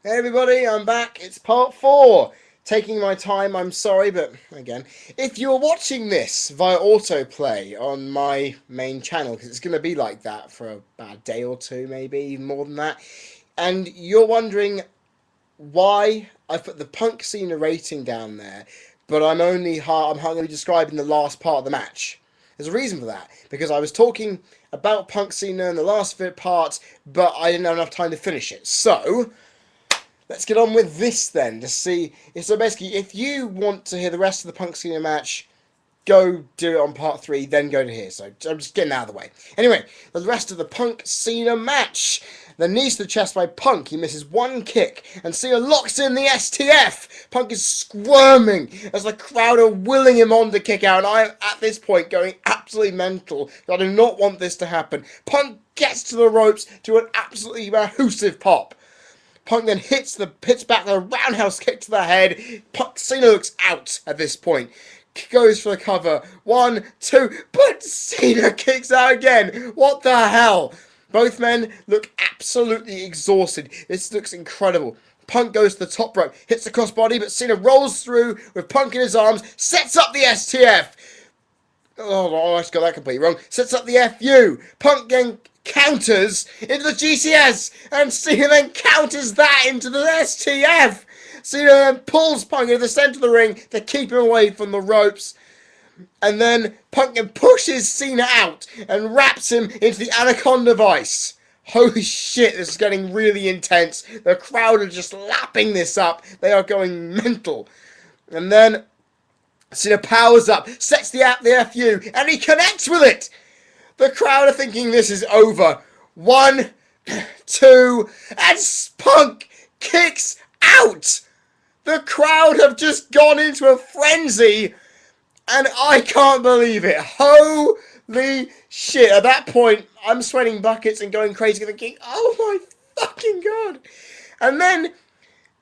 Hey everybody, I'm back. It's part 4. Taking my time, I'm sorry, but again, if you're watching this via autoplay on my main channel, because it's going to be like that for about a day or two, maybe even more than that, and you're wondering why I put the Punk Cena rating down there, but I'm going to be describing the last part of the match. There's a reason for that, because I was talking about Punk Cena in the last part, but I didn't have enough time to finish it. So, let's get on with this then to see. So basically, if you want to hear the rest of the Punk Cena match, go do it on part 3, then go to here. So I'm just getting out of the way. Anyway, the rest of the Punk Cena match. The knees to the chest by Punk. He misses one kick, and Cena locks in the STF. Punk is squirming as the crowd are willing him on to kick out, and I'm at this point going absolutely mental. I do not want this to happen. Punk gets to the ropes to an absolutely massive pop. Punk then hits back the roundhouse kick to the head. Cena looks out at this point. Goes for the cover. 1, 2, but Cena kicks out again. What the hell? Both men look absolutely exhausted. This looks incredible. Punk goes to the top rope, hits the crossbody, but Cena rolls through with Punk in his arms, sets up the STF. Oh, I just got that completely wrong. Sets up the FU. Punk then counters into the GCS, and Cena then counters that into the STF. Cena then pulls Punk into the centre of the ring to keep him away from the ropes. And then Punk then pushes Cena out and wraps him into the Anaconda Vice. Holy shit, this is getting really intense. The crowd are just lapping this up. They are going mental. And then Cena powers up, sets the FU, and he connects with it. The crowd are thinking this is over. 1, 2, and Punk kicks out. The crowd have just gone into a frenzy, and I can't believe it. Holy shit. At that point, I'm sweating buckets and going crazy thinking, oh my fucking god. And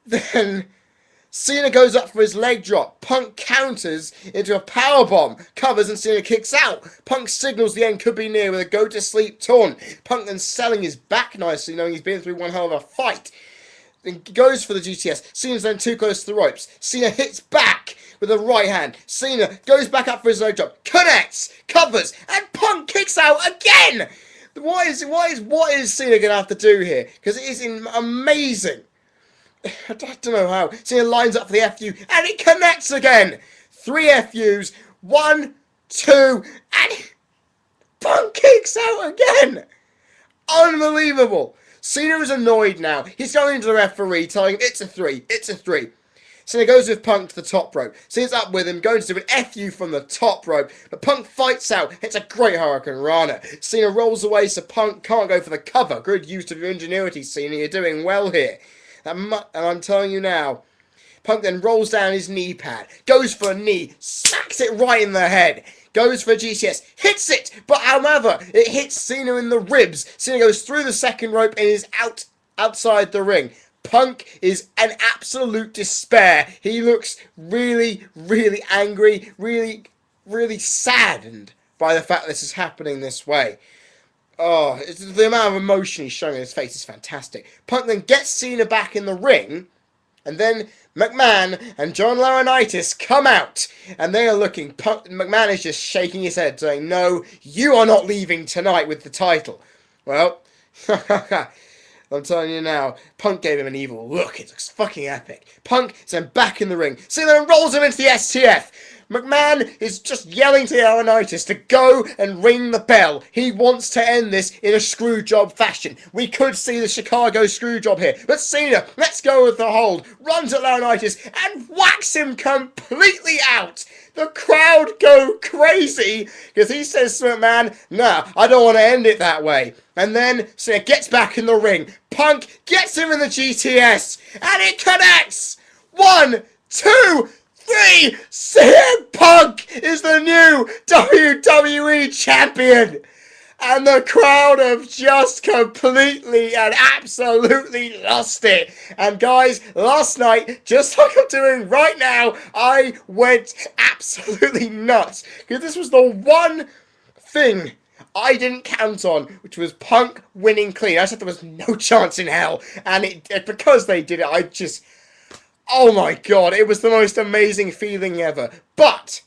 then Cena goes up for his leg drop. Punk counters into a powerbomb, covers, and Cena kicks out. Punk signals the end could be near with a go-to-sleep taunt. Punk then selling his back nicely, knowing he's been through one hell of a fight. Then goes for the GTS. Cena's then too close to the ropes. Cena hits back with a right hand. Cena goes back up for his leg drop, connects, covers, and Punk kicks out again. What is Cena gonna have to do here? Because it is amazing. I don't know how. Cena lines up for the FU, and it connects again. 3 FUs, 1, 2, and Punk kicks out again. Unbelievable. Cena is annoyed now. He's going to the referee, telling him it's a 3, it's a 3. Cena goes with Punk to the top rope. Cena's up with him, going to do an FU from the top rope. But Punk fights out. It's a great Hurricane Rana. Cena rolls away, so Punk can't go for the cover. Good use of your ingenuity, Cena. You're doing well here. And I'm telling you now, Punk then rolls down his knee pad, goes for a knee, smacks it right in the head, goes for a GCS, hits it, but however, it hits Cena in the ribs. Cena goes through the second rope and is outside the ring. Punk is an absolute despair. He looks really, really angry, really, really saddened by the fact this is happening this way. Oh, the amount of emotion he's showing in his face is fantastic. Punk then gets Cena back in the ring, and then McMahon and John Laurinaitis come out, and they are looking. McMahon is just shaking his head, saying, "No, you are not leaving tonight with the title." Well, I'm telling you now, Punk gave him an evil look. It looks fucking epic. Punk is then back in the ring. Cena rolls him into the STF. McMahon is just yelling to Laurinaitis to go and ring the bell. He wants to end this in a screwjob fashion. We could see the Chicago screwjob here. But Cena, let's go with the hold, runs at Laurinaitis and whacks him completely out. The crowd go crazy because he says to McMahon, nah, I don't want to end it that way. And then Cena gets back in the ring. Punk gets him in the GTS and it connects. 1, 2, 3, CM Punk is the new WWE Champion! And the crowd have just completely and absolutely lost it. And guys, last night, just like I'm doing right now, I went absolutely nuts. Because this was the one thing I didn't count on, which was Punk winning clean. I said there was no chance in hell, and because they did it, I just, oh my god, it was the most amazing feeling ever. But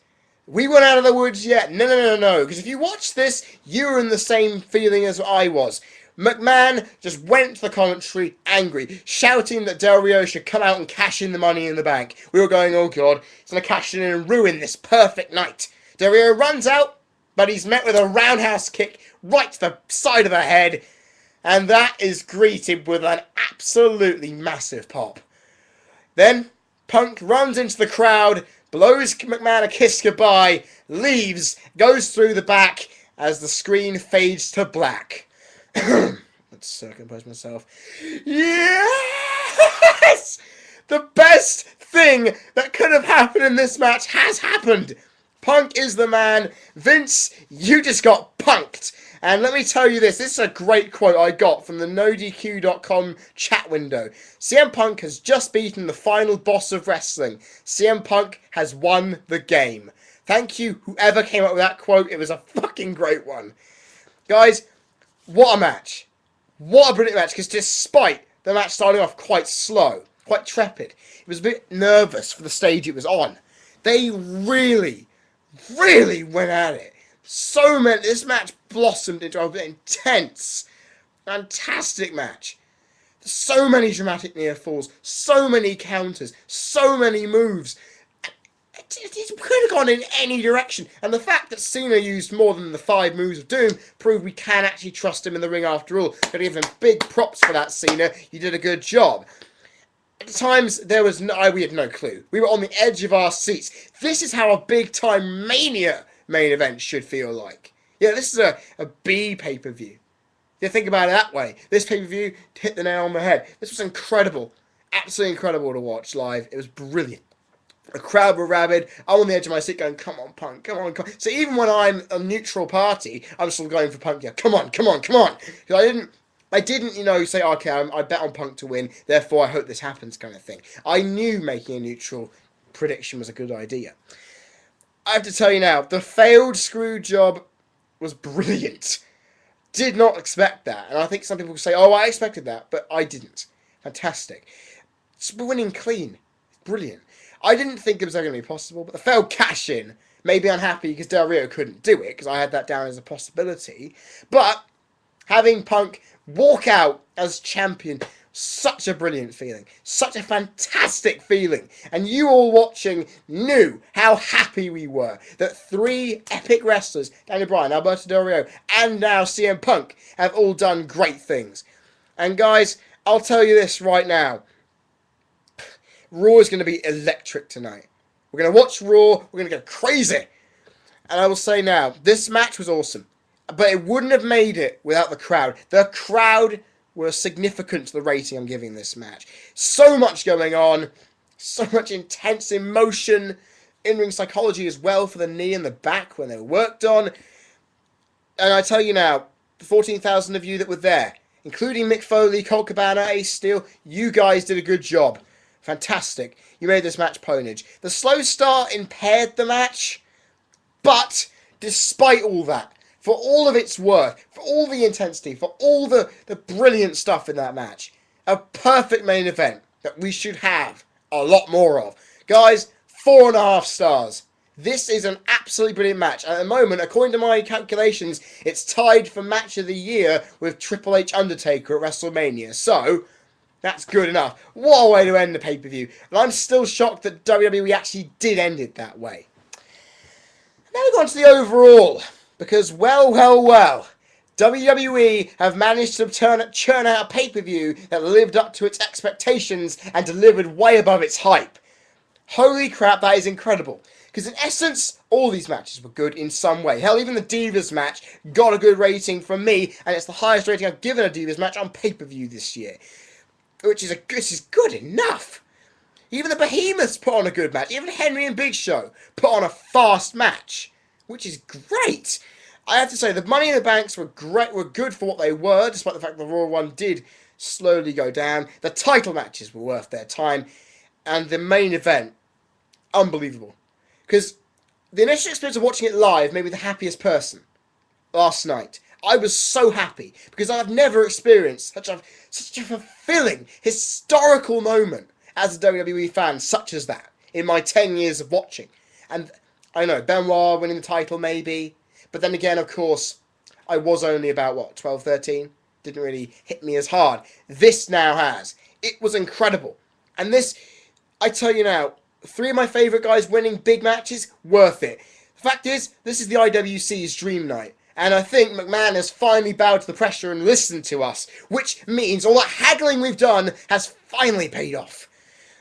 we weren't out of the woods yet. No. Because if you watch this, you were in the same feeling as I was. McMahon just went to the commentary angry, shouting that Del Rio should come out and cash in the money in the bank. We were going, oh god, he's going to cash in and ruin this perfect night. Del Rio runs out, but he's met with a roundhouse kick right to the side of the head, and that is greeted with an absolutely massive pop. Then Punk runs into the crowd, blows McMahon a kiss goodbye, leaves, goes through the back as the screen fades to black. Let's compose myself. Yes! The best thing that could have happened in this match has happened. Punk is the man. Vince, you just got punked. And let me tell you this is a great quote I got from the NoDQ.com chat window. CM Punk has just beaten the final boss of wrestling. CM Punk has won the game. Thank you, whoever came up with that quote. It was a fucking great one. Guys, what a match. What a brilliant match, because despite the match starting off quite slow, quite trepid, it was a bit nervous for the stage it was on. They really went at it. This match blossomed into an intense, fantastic match. So many dramatic near falls, so many counters, so many moves. It could have gone in any direction. And the fact that Cena used more than the 5 moves of Doom proved we can actually trust him in the ring after all. Gotta give him big props for that, Cena. You did a good job. At times, we had no clue. We were on the edge of our seats. This is how a big-time Mania main event should feel like. Yeah, this is a B pay-per-view. You think about it that way. This pay-per-view hit the nail on the head. This was incredible. Absolutely incredible to watch live. It was brilliant. The crowd were rabid. I'm on the edge of my seat going, come on, Punk, come on. So even when I'm a neutral party, I'm still going for Punk. Yeah, come on. Because I didn't, say, okay, I bet on Punk to win, therefore I hope this happens kind of thing. I knew making a neutral prediction was a good idea. I have to tell you now, the failed screw job was brilliant. Did not expect that. And I think some people will say, oh, I expected that, but I didn't. Fantastic. It's winning clean. Brilliant. I didn't think it was ever going to be possible, but the failed cash-in made me unhappy because Del Rio couldn't do it, because I had that down as a possibility. But having Punk walk out as champion, such a brilliant feeling. Such a fantastic feeling. And you all watching knew how happy we were that 3 epic wrestlers, Daniel Bryan, Alberto Del Rio, and now CM Punk, have all done great things. And guys, I'll tell you this right now. Raw is going to be electric tonight. We're going to watch Raw. We're going to go crazy. And I will say now, this match was awesome. But it wouldn't have made it without the crowd. The crowd were significant to the rating I'm giving this match. So much going on. So much intense emotion. In-ring psychology as well for the knee and the back when they were worked on. And I tell you now, the 14,000 of you that were there, including Mick Foley, Colt Cabana, Ace Steel, you guys did a good job. Fantastic. You made this match ponage. The slow start impaired the match. But despite all that, for all of its worth, for all the intensity, for all the brilliant stuff in that match, a perfect main event that we should have a lot more of. Guys, 4.5 stars. This is an absolutely brilliant match. At the moment, according to my calculations, it's tied for match of the year with Triple H Undertaker at WrestleMania. So, that's good enough. What a way to end the pay-per-view. And I'm still shocked that WWE actually did end it that way. Now we go on to the overall. Because, well, WWE have managed to churn out a pay-per-view that lived up to its expectations and delivered way above its hype. Holy crap, that is incredible. Because in essence, all these matches were good in some way. Hell, even the Divas match got a good rating from me, and it's the highest rating I've given a Divas match on pay-per-view this year. Which is good enough. Even the Behemoths put on a good match. Even Henry and Big Show put on a fast match. Which is great. I have to say, the Money in the Banks were good for what they were, despite the fact the Raw one did slowly go down. The title matches were worth their time. And the main event, unbelievable. Because the initial experience of watching it live made me the happiest person last night. I was so happy because I've never experienced such a fulfilling, historical moment as a WWE fan, such as that, in my 10 years of watching. And I know, Benoit winning the title maybe, but then again, of course, I was only about, what, 12, 13? Didn't really hit me as hard. This now has. It was incredible. And this, I tell you now, three of my favourite guys winning big matches, worth it. The fact is, this is the IWC's dream night. And I think McMahon has finally bowed to the pressure and listened to us, which means all that haggling we've done has finally paid off.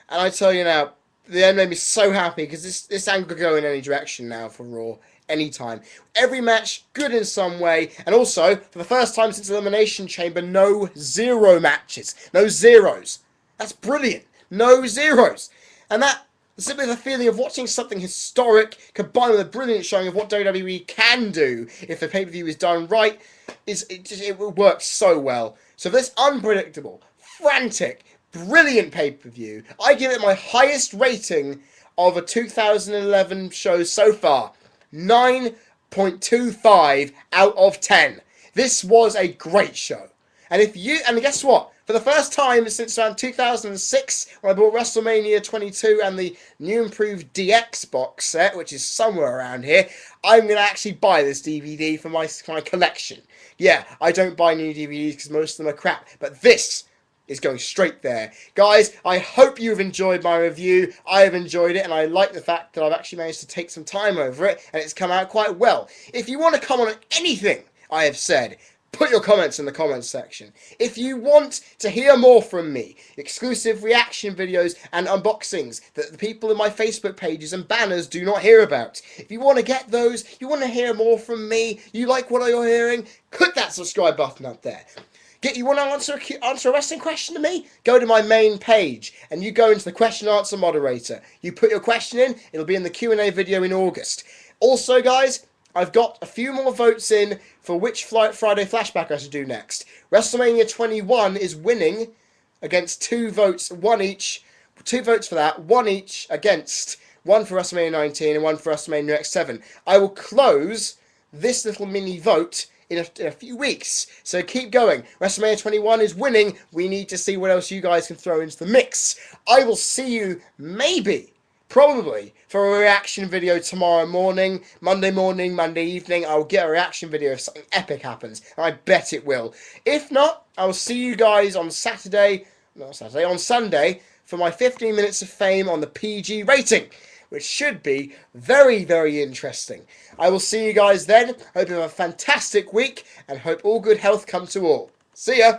And I tell you now, the end made me so happy because this angle could go in any direction now for Raw, anytime. Every match good in some way, and also, for the first time since Elimination Chamber, no zero matches. No zeros. That's brilliant. No zeros. And that simply the feeling of watching something historic combined with a brilliant showing of what WWE can do if the pay-per-view is done right, it works so well. So this unpredictable, frantic, brilliant pay-per-view, I give it my highest rating of a 2011 show so far. 9.25 out of 10. This was a great show. And guess what? For the first time since around 2006, when I bought WrestleMania 22 and the new improved DX box set, which is somewhere around here, I'm going to actually buy this DVD for my collection. Yeah, I don't buy new DVDs because most of them are crap, but this is going straight there. Guys, I hope you've enjoyed my review. I have enjoyed it, and I like the fact that I've actually managed to take some time over it, and it's come out quite well. If you want to comment on anything I have said, put your comments in the comments section. If you want to hear more from me, exclusive reaction videos and unboxings that the people in my Facebook pages and banners do not hear about. If you want to get those, you want to hear more from me, you like what you're hearing, click that subscribe button up there. You want to answer a wrestling question to me? Go to my main page and you go into the question and answer moderator. You put your question in, it'll be in the Q&A video in August. Also, guys, I've got a few more votes in for which Friday flashback I should do next. WrestleMania 21 is winning against 2 votes, 1 each. 2 votes for that, 1 each against. 1 for WrestleMania 19 and 1 for WrestleMania X7. I will close this little mini vote in a few weeks. So keep going. WrestleMania 21 is winning. We need to see what else you guys can throw into the mix. I will see you probably, for a reaction video tomorrow morning, Monday evening. I will get a reaction video if something epic happens. And I bet it will. If not, I will see you guys on Sunday for my 15 minutes of fame on the PG rating, which should be very, very interesting. I will see you guys then. Hope you have a fantastic week and hope all good health comes to all. See ya!